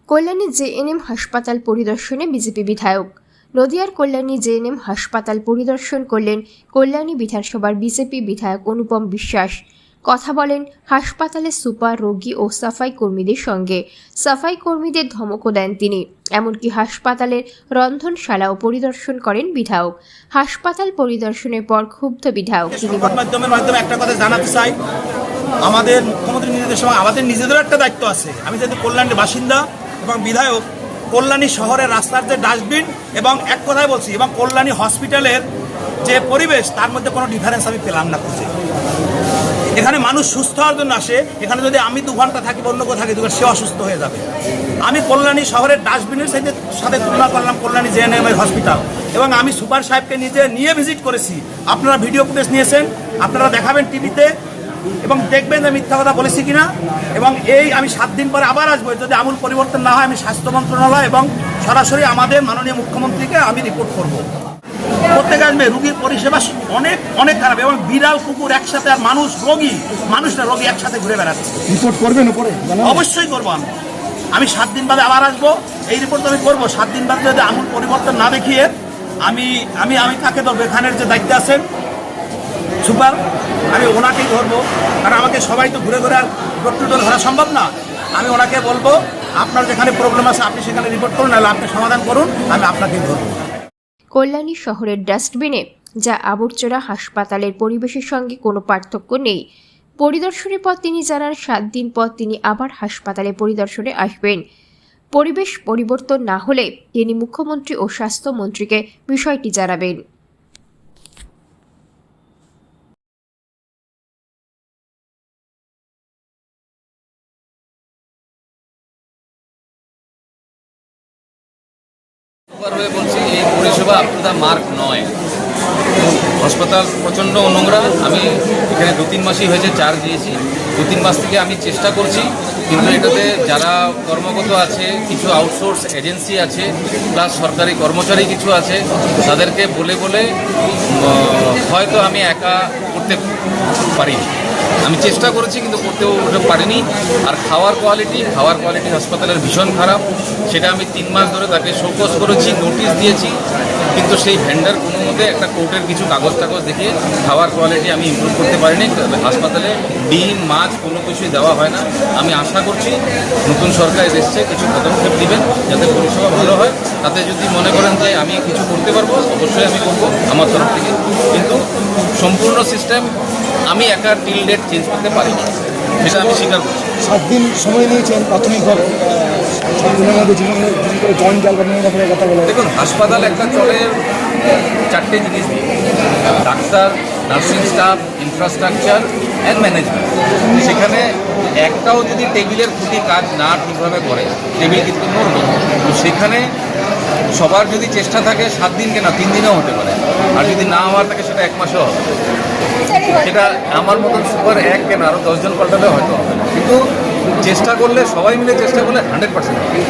Kalyani GNM হাসপাতাল পরিদর্শনে BJP বিধায়ক। নদিয়ার কল্যাণী জেএনএম হাসপাতাল পরিদর্শন করলেন কল্যাণী বিধানসভার বিজেপি বিধায়ক অনুপম বিশ্বাস। কথা বলেন হাসপাতালের সুপার, রোগী ও সাফাই কর্মীদের সঙ্গে। সাফাই কর্মীদের ধমকও দেন তিনি। এমনকি হাসপাতালের রন্ধনশালাও পরিদর্শন করেন বিধায়ক। হাসপাতাল পরিদর্শনের পর ক্ষুব্ধ বিধায়ক তিনি মাধ্যমে একটা কথা জানাতে চাই, আমাদের মুখ্যমন্ত্রী নিজেদের সময় আমাদের নিজেদেরও একটা দায়িত্ব আছে। আমি যেহেতু কল্যাণীর বাসিন্দা এবং বিধায়ক, কল্যাণী শহরের রাস্তার যে ডাস্টবিন এবং এক কথায় বলছি এবং কল্যাণী হসপিটালের যে পরিবেশ, তার মধ্যে কোনো ডিফারেন্স আমি পেলাম না। খুঁজে এখানে মানুষ সুস্থ হওয়ার জন্য আসে। এখানে যদি আমি 2 ঘন্টা থাকি, অন্য কেউ থাকি, সে অসুস্থ হয়ে যাবে। আমি কল্যাণী শহরের ডাস্টবিনের সাথে তুলনা করলাম কল্যাণী জেএনএম এর হসপিটাল, এবং আমি সুপার সাহেবকে নিয়ে ভিজিট করেছি। আপনারা ভিডিও ফুটেজ নিয়েছেন, আপনারা দেখাবেন টিভিতে এবং দেখবেন যে মিথ্যা কথা বলেছি কিনা। এবং আমি 7 দিন পরে আবার আসবো। যদি আমূল পরিবর্তন না হয়, আমি স্বাস্থ্য মন্ত্রণালয় এবং সরাসরি আমাদের মাননীয় মুখ্যমন্ত্রীকে আমি রিপোর্ট করব। প্রত্যেক আসবে, রোগীর পরিষেবা অনেক খারাপ এবং বিড়াল কুকুর একসাথে, আর রোগী একসাথে ঘুরে বেড়াচ্ছে। রিপোর্ট করবেন উপরে? অবশ্যই করবো। আমি 7 দিন বাদে আবার আসবো, এই রিপোর্ট আমি করবো। 7 দিন বাদে যদি আমূল পরিবর্তন না দেখিয়ে আমি কাকে ধরবো? এখানের যে দায়িত্বে আছেন সুপার, আমি ওনাকেই ধরবো। কারণ আমাকে সবাই তো ঘুরে আর রিপোর্ট ধরা সম্ভব না। আমি ওনাকে বলবো, আপনার যেখানে প্রবলেম আছে আপনি সেখানে রিপোর্ট করুন, নাহলে আপনি সমাধান করুন, আমি আপনাকেই ধরবো। কল্যাণী শহরের ডাস্টবিনে যা আবর্জনা, হাসপাতালের পরিবেশের সঙ্গে কোনো পার্থক্য নেই। পরিদর্শনের পর তিনি জানান 7 দিন পর তিনি আবার হাসপাতালে পরিদর্শনে আসবেন। পরিবেশ পরিবর্তন না হলে তিনি মুখ্যমন্ত্রী ও স্বাস্থ্যমন্ত্রীকে বিষয়টি জানাবেন। বলছি, এই পরিষেবা আপনাদের মার্ক নয়। হাসপাতাল প্রচণ্ড নোংরা। আমি এখানে 2-3 মাসই হয়েছে চার্জ দিয়েছি। 2-3 মাস থেকে আমি চেষ্টা করছি, কিন্তু এটাতে যারা কর্মরত আছে, কিছু আউটসোর্স এজেন্সি আছে, প্লাস সরকারি কর্মচারী কিছু আছে, তাদেরকে বলে হয়তো আমি একা করতে পারিনি। আমি চেষ্টা করেছি কিন্তু করতেও পারিনি। আর খাওয়ার কোয়ালিটি হাসপাতালের ভীষণ খারাপ। সেটা আমি 3 মাস ধরে তাকে শোকজ করেছি, নোটিশ দিয়েছি, কিন্তু সেই ভেন্ডার কোনো মতে একটা কোর্টের কিছু কাগজ দেখে খাওয়ার কোয়ালিটি আমি ইমপ্রুভ করতে পারিনি। হাসপাতালে ডিম, মাছ কোনো কিছুই দেওয়া হয় না। আমি আশা করছি নতুন সরকার এসছে, কিছু পদক্ষেপ দিবেন যাতে পরিষেবা ভালো হয়। তাতে যদি মনে করেন যে আমি কিছু করতে পারবো, অবশ্যই আমি করবো আমার তরফ থেকে। কিন্তু সম্পূর্ণ সিস্টেম আমি একা টিল ডেট চেঞ্জ করতে পারিনি, সেটা আমি স্বীকার করছি। 7 দিন সময় নিয়েছেন প্রাথমিকভাবে। দেখুন, হাসপাতাল একটা চলে 4টে জিনিস দিয়ে: doctor, nursing staff, infrastructure and management. সেখানে একটাও যদি টেবিলের খুঁটি কাজ না ঠিকভাবে করে, টেবিল কিন্তু নড়বে। তো সেখানে সবার যদি চেষ্টা থাকে 7 দিন কেন 3 দিনও হতে পারে, আর যদি না হওয়ার থাকে সেটা 1 মাসও হবে। সেটা আমার মতন সুপার 1 কেন আরও 10 জন পাল্টালে হয়তো হবে না, কিন্তু চেষ্টা করলে, সবাই মিলে চেষ্টা করলে 100% হবে।